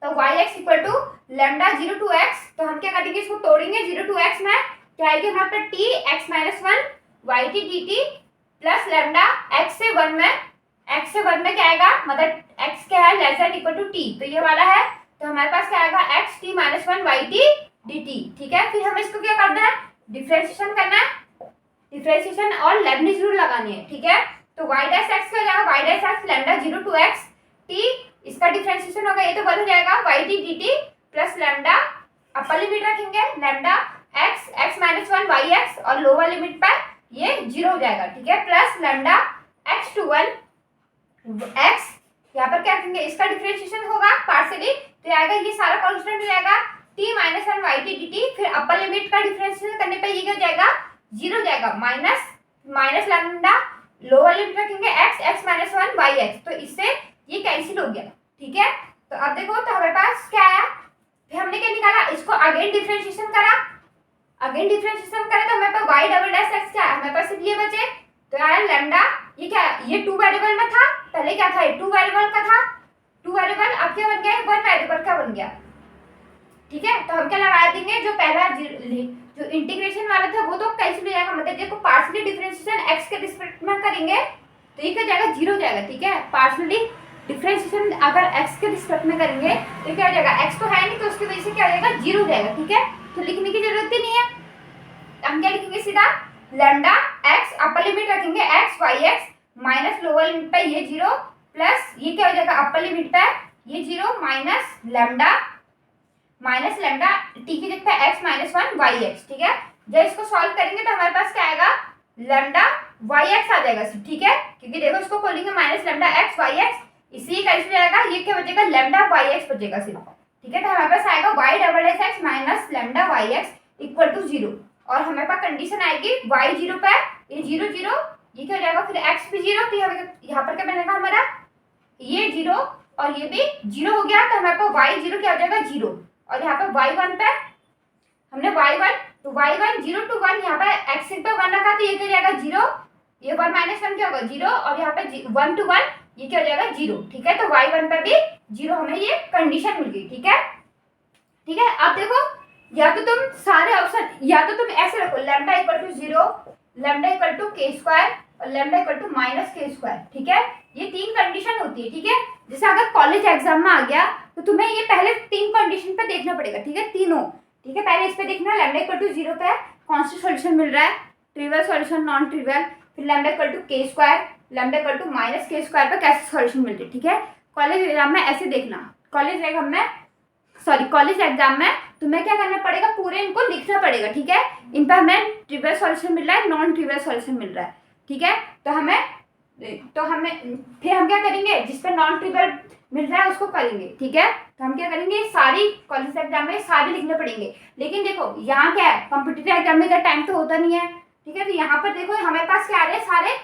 तो y x equal to lambda 0 to x, तो हम क्या करेंगे इसको तोड़ेंगे 0 to x में, क्या आएगी हमारे पास t x minus 1 y t d t plus lambda x से 1 में क्या आएगा, मतलब x क्या है less than equal to t, तो ये वाला है, तो हमारे पास क्या आएगा x t माइनस 1 वाई टी डी टी। ठीक है, फिर हमें इसको क्या करना है, डिफरेंशिएशन करना है, डिफरेंशिएशन और लेबनिज रूल लगानी है। ठीक है, तो y डैश x क्या हो जाएगा, y dash x lambda 0 to x t, इसका डिफरेंशिएशन होगा, ये तो बदल जाएगा y t dt plus lambda, upper limit रखेंगे lambda x x minus 1 y x और लोअर लिमिट पर ये 0 हो जाएगा। ठीक है, plus lambda x to 1 x, यहाँ पर क्या रखेंगे इसका डिफरेंशिएशन होगा पार्शियली, तो आएगा ये सारा कांस्टेंट हो जाएगा t माइनस 1 वाई टी डी टी, फिर अपर लिमिट का डिफरेंशिएशन करने पर ये क्या हो जाएगा 0 हो जाएगा, माइनस लेमडा लोअर लिमिट रखेंगे x x minus 1 y x, तो इससे ये कैंसिल हो गया। ठीक है, तो अब देखो तो हमारे पास क्या आया, फिर हमने क्या निकाला, इसको अगेन डिफरेंशिएशन करा, तो हमारे पास y डबल डैश x क्या है, हमारे पास सिर्फ ये बचे, तो आया लेमडा, ये क्या है, ये 2 वेरिएबल में था, पहले क्या था, ये 2 वेरिएबल का था, 2 वेरिएबल अब क्या बन गया, 1 वेरिएबल का बन गया। ठीक है, तो हम क्या लगा देंगे, जो पहला जो इंटीग्रेशन वाला था वो तो कैंसिल हो जाएगा, मतलब देखो पार्शियली डिफरेंशिएशन x के रिस्पेक्ट में करेंगे तो ये क्या जाएगा 0 हो जाएगा। ठीक है, पार्शियली डिफरेंशिएशन अगर x के रिस्पेक्ट में करेंगे तो क्या हो जाएगा, x तो है नहीं तो उसकी वजह से क्या हो जाएगा 0 हो जाएगा। ठीक है, तो लिखने की जरूरत ही नहीं है, हम क्या लिखेंगे सीधा लेमडा x अपर लिमिट रखेंगे x y x minus lower limit पे ये 0 प्लस ये क्या हो जाएगा अपर लिमिट पे ये 0 माइनस लेमडा टी की जगह x माइनस 1 वाई एक्स। ठीक है, जब इसको सॉल्व करेंगे तो हमारे पास क्या आएगा लेमडा वाई एक्स आ जाएगा। ठीक है, क्योंकि देखो इसको खोलेंगे minus lambda x y x, इसी कैसे जाएगा, ये क्या बचेगा लेमडा वाई एक्स बचेगा सिर्फ। ठीक है, तो हमारे पास आएगा y double s x minus lambda y x equal to 0, और हमारे पास कंडीशन आएगी y 0 पे, ये 0 0 ये क्या हो जाएगा, फिर x भी 0, तो यहाँ पर क्या बनेगा हमारा ये 0 और ये भी 0 हो गया, तो हमारे पास y 0 क्या हो जाएगा 0, और यहाँ पे y 1 पे हमने y 1 तो y 1 0 to 1 यहाँ पे x पे 1 रखा, तो ये क्या हो जाएगा 0, ये 1 माइनस 1 क्या होगा 0, और यहाँ पे 1 to 1 ये क्या हो जाएगा 0। ठीक है, तो y 1 पे भी 0 हमें ये कंडीशन मिल गई। ठीक है, ठीक है, अब देखो या तो तुम सारे ऑप्शन या तो तुम ऐसे रखो lambda equal to 0, lambda equal to k square और lambda equal to minus k square. ठीक है, ये 3 कंडीशन होती है। ठीक है, जैसे अगर कॉलेज एग्जाम में आ गया तो तुम्हें ये पहले 3 कंडीशन पे देखना पड़ेगा। ठीक है, तीनों। ठीक है, पहले इस पे देखना लेमडा इक्वल टू 0 पे कांस्टेंट सॉल्यूशन मिल रहा है, ट्रिवियल सॉल्यूशन, नॉन ट्रिवियल, फिर lambda equal to k square, lambda equal to minus k square पे कैसे सॉल्यूशन मिलते हैं। ठीक है, कॉलेज एग्जाम में ऐसे देखना, कॉलेज एग्जाम में तुम्हें क्या करना पड़ेगा, पूरे इनको लिखना पड़ेगा। ठीक है, इन पर हमें ट्रिवियल सॉल्यूशन मिल रहा है, नॉन ट्रिवियल सॉल्यूशन मिल रहा है। ठीक है, तो हमें फिर हम क्या करेंगे, जिस पर नॉन ट्रिवियल मिल रहा है उसको करेंगे। ठीक है, तो हम क्या करेंगे, सारी कॉलेज एग्जाम में सारे लिखने पड़ेंगे। लेकिन देखो यहाँ क्या है, कॉम्पिटिटिव एग्जाम में टाइम तो होता नहीं है। ठीक है, तो यहाँ पर देखो हमारे पास क्या आ रहे हैं, सारे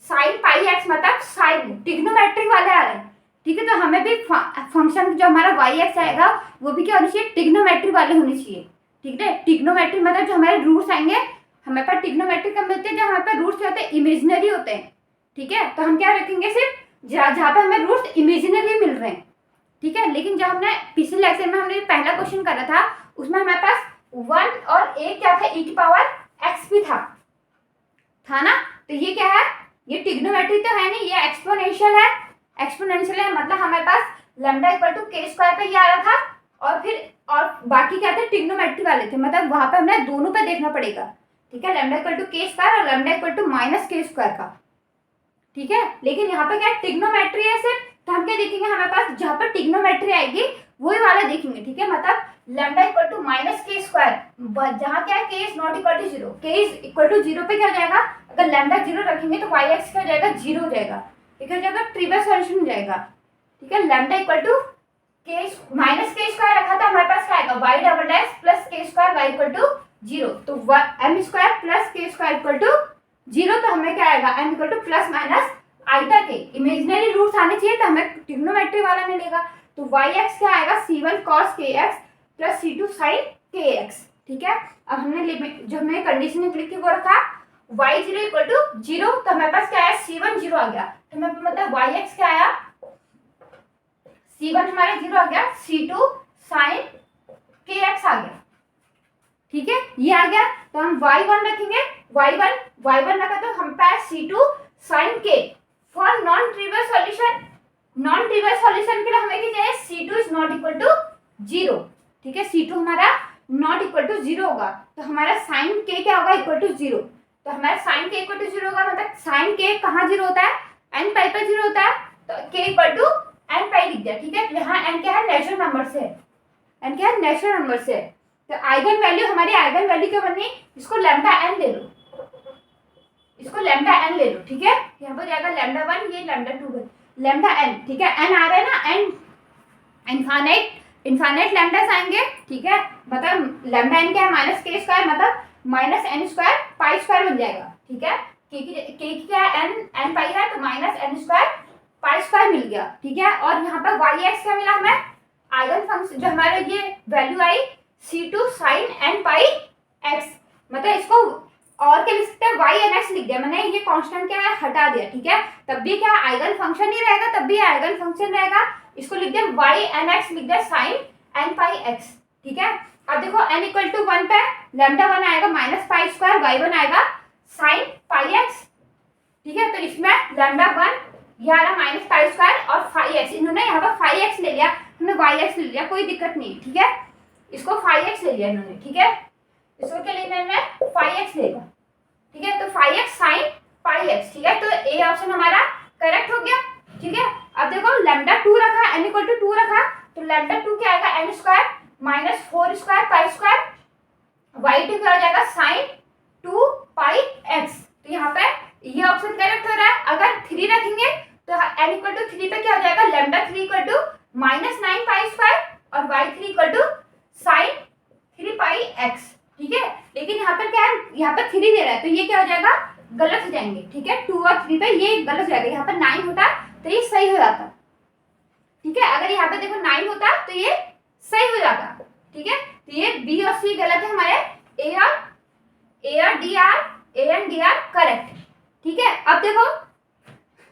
साइन पाई एक्स मतलब साइन ट्रिग्नोमेट्रिक वाले आ रहे हैं। ठीक है, तो हमें भी फंक्शन जो हमारा वाई एक्स आएगा वो भी क्या होना चाहिए, ट्रिग्नोमेट्रिक वाले होने चाहिए। ठीक है, ट्रिग्नोमेट्रिक मतलब जो हमारे रूट्स आएंगे, हमारे पास ट्रिग्नोमेट्रिक कब मिलते हैं, जो हमारे पास रूट्स होते हैं इमेजिनरी होते हैं। ठीक है, तो हम क्या रखेंगे, सिर्फ जहाँ पे हमें रूट्स इमेजिनरी मिल रहे हैं। ठीक है, लेकिन जब हमने पिछले लेक्चर में हमने पहला क्वेश्चन करा था उसमें हमारे पास 1 और a क्या था, e की पावर x भी था ना, तो ये क्या है, ये ट्रिग्नोमेट्रिक तो है नहीं, ये एक्सपोनेंशियल है। एक्सपोनेंशियल है मतलब हमारे पास lambda equal to k square पे ये आ रहा था, और बाकी क्या थे, ट्रिग्नोमेट्री वाले थे, मतलब वहां पे हमें दोनों पे देखना पड़ेगा। ठीक है, lambda equal to k square और lambda equal to minus k square का। ठीक है, लेकिन यहाँ पे क्या ट्रिग्नोमेट्री है सिर्फ, तो हम क्या देखेंगे, हमारे पास जहाँ पर ट्रिग्नोमेट्री आएगी वही वाला देखेंगे। ठीक है, मतलब lambda equal to minus k square, जहाँ क्या है के इज नॉट इक्वल टू 0, के इज इक्वल टू 0 पे क्या हो जाएगा, अगर लैम्डा 0 रखेंगे तो वाई एक्स क्या हो जाएगा 0 हो जाएगा। ठीक है, जगह ट्रिवियल सॉल्यूशन हो जाएगा। ठीक है, lambda equal to k minus k square रखा था, हमारे पास क्या आएगा y double dash plus k square y equal to 0, तो m square plus k square equal to 0, तो हमें क्या आएगा m equal to plus minus iota k imaginary roots आने चाहिए तो हमें ट्रिग्नोमेट्री वाला मिलेगा। तो वाई एक्स क्या आएगा c1 cos के एक्स प्लस c2 sin के एक्स। ठीक है, अब हमने लिमिट जो हमने कंडीशन में लिखी वो रखा y0 इक्वल टू 0, तो हमारे पास क्या आया c1 0 आ गया, तो हमें मतलब y x क्या आया C1 हमारा 0 आ गया, C2 साइन kx आ गया, ठीक है, ये आ गया। तो हम y1 रखेंगे, y1 रखा तो हम पास C2 sine k। For non trivial solution, non trivial solution के लिए हमें क्या चाहिए, C2 is not equal to 0, ठीक है, C2 हमारा नॉट इक्वल टू 0 होगा, तो हमारा साइन k क्या होगा, इक्वल टू 0। तो हमारा साइन k इक्वल टू 0 होगा, मतलब साइन k कहाँ 0 होता है, n पाई पर 0 होता है, तो k इक्वल टू n पाई लिख दिया, ठीक है। यहाँ n क्या है, नेचुरल नंबर से है, n क्या है, नेचुरल नंबर से है। तो आइगन वैल्यू, हमारी आइगन वैल्यू क्या बनी, इसको लैम्डा n ले लो, इसको लैम्डा n ले लो, ठीक है। यहाँ पर जाएगा लैम्डा 1, ये लैम्डा 2, लैम्डा n, ठीक है, n आ रहा है ना, n इनफाइनाइट लैम्डास आएंगे, ठीक है, मतलब लैम्डा n क्या है, माइनस k स्क्वायर, मतलब minus n square pi square बन जाएगा, ठीक है। k की क्या है, n पाई है, तो minus n square pi square मिल गया, ठीक है। और यहाँ पर y(x) क्या मिला हमें, आइगन फंक्शन, जो हमारा ये वैल्यू आई C2 साइन n पाई x, मतलब इसको और क्या लिख सकते हैं, y(x) लिख दिया मैंने, ये कांस्टेंट क्या है, हटा दिया, ठीक है। तब भी क्या आइगन फंक्शन ही रहेगा, तब भी आइगन फंक्शन रहेगा, इसको लिख दिया y(x) लिख दिया साइन n पाई x, ठीक है। अब देखो n इक्वल टू 1 पे लैम्डा 1 आएगा माइनस पाई स्क्वायर, y1 आएगा साइन पाई x, ठीक है। तो इसमें लैम्डा 1 ये आ रहा माइनस पाई स्क्वायर और फाई एक्स, इन्होंने यहाँ पर फाई एक्स ले लिया, हमने वाई एक्स ले लिया, कोई दिक्कत नहीं, ठीक है। इसको फाई एक्स ले लिया इन्होंने, ठीक है, इसको क्या लेना है, फाई एक्स लेगा, ठीक है। तो phi x sine pi x, ठीक है, तो ए ऑप्शन हमारा करेक्ट हो गया, ठीक है। अब देखो लैम्डा 2 रखा, n इक्वल टू 2 रखा, तो लैम्डा 2 क्या आएगा, n square minus 4 square pi square, y2 क्या हो जाएगा, साइन 2 पाई एक्स। तो यहाँ पे ये ऑप्शन करेक्ट हो रहा है। अगर 3 रखेंगे तो n इक्वल टू 3 पे क्या हो जाएगा, lambda 3 equal to minus 9 pi square और y3 equal to sine 3 pi x, ठीक है। लेकिन यहाँ पर क्या है, यहाँ पर 3 दे रहा है, तो ये क्या हो जाएगा, गलत हो जाएंगे, ठीक है। 2 और 3 पे ये गलत हो जाएगा, यहाँ पर 9 होता तो ये सही हो जाता, ठीक है। अगर यहाँ पे देखो 9 होता तो ये सही हो जाता, ठीक है। तो ये बी और सी गलत है, हमारे ए और डी आर करेक्ट, ठीक है। अब देखो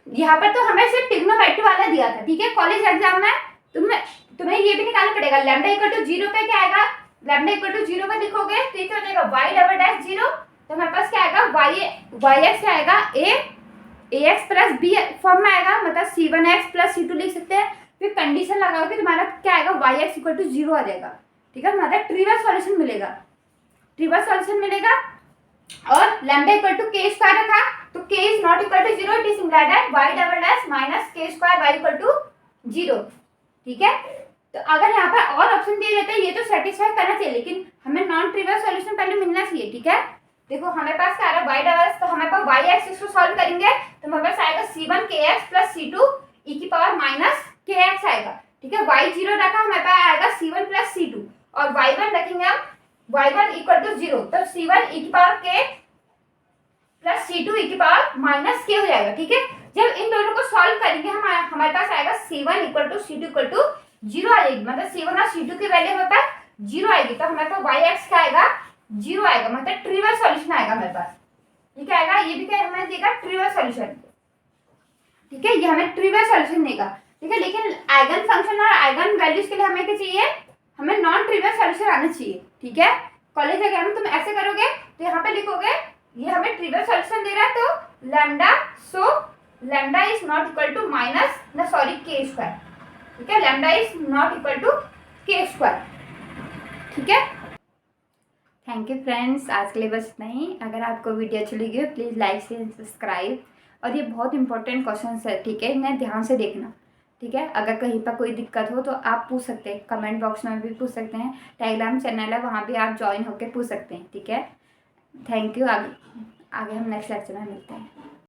यहाँ पर तो हमें सिर्फ ट्रिग्नोमेट्री वाला दिया था, ठीक है। कॉलेज एग्जाम में तुम्हें ये भी निकालना पड़ेगा, लैम्डा इक्वल टू 0 पे क्या आएगा, लैम्डा इक्वल टू 0 पे लिखोगे तो ये क्या हो जाएगा, y डबल डैश 0, तो हमारे पास क्या आएगा, y x क्या आएगा, ax प्लस b फॉर्म में आएगा, मतलब c1x प्लस c2 लिख सकते हैं। फिर कंडीशन लगाओगे तो तुम्हारा क्या आएगा, y(x) इक्वल टू 0 आ जाएगा, ठीक है। हमारा ट्रिवियल सॉल्यूशन मिलेगा, ट्रिवियल सॉल्यूशन मिलेगा। और lambda equal to k square रखा, तो k is not equal to 0, it is similar that y double dash minus k square y equal to 0, ठीक है। तो अगर यहाँ पर और ऑप्शन दिए रहते हैं, ये तो सेटिस्फाई करना चाहिए, लेकिन हमें नॉन ट्रिवियल सॉल्यूशन पहले मिलना चाहिए, ठीक है। देखो हमारे पास क्या आ रहा है, y डबल, तो हमारे पास y(x) इसको सॉल्व करेंगे तो हमारे पास आएगा c1 kx plus c2 e की पावर माइनस kx आएगा, ठीक है। y0 रखा, हमारे पास आएगा c1 प्लस c2, और y1 रखेंगे हम y1 इक्वल टू 0, तो c1 e की power k plus c2 e की पावर माइनस k हो जाएगा, ठीक है। जब इन दोनों को सॉल्व करेंगे हमारे पास आएगा c1 equal to c2 equal to 0 आ जाएगी, मतलब c1 और c2 की वैल्यू हमारे पास 0 आएगी, तो हमारे पास y(x) का आएगा 0 आएगा, मतलब ट्रिवियल सॉल्यूशन आएगा हमारे पास, ठीक है। आएगा, ये भी क्या हमें देगा, ट्रिवियल सॉल्यूशन, ठीक है, ये हमें ट्रिवियल सॉल्यूशन देगा, ठीक है। लेकिन आइगन फंक्शन और आइगन वैल्यूज के लिए हमें क्या चाहिए, हमें नॉन ट्रिवियल सॉल्यूशन आना चाहिए, ठीक है। कॉलेज एग्जाम में तुम ऐसे करोगे तो यहाँ पे लिखोगे, ये हमें ट्रिवियल सॉल्यूशन दे रहा है, तो lambda, so lambda is not equal to minus k square, ठीक है, lambda is not equal to k square, ठीक है। थैंक यू फ्रेंड्स, आज के लिए बस इतना ही। अगर आपको वीडियो अच्छी लगी हो प्लीज़ लाइक शेयर सब्सक्राइब, और ये बहुत इंपॉर्टेंट क्वेश्चन है, ठीक है, इन्हें ध्यान से देखना, ठीक है। अगर कहीं पर कोई दिक्कत हो तो आप पूछ सकते हैं, कमेंट बॉक्स में भी पूछ सकते हैं, टेलीग्राम चैनल है वहाँ भी आप ज्वाइन होकर पूछ सकते हैं, ठीक है। Thank you. आगे हम नेक्स्ट लेक्चर में मिलते हैं।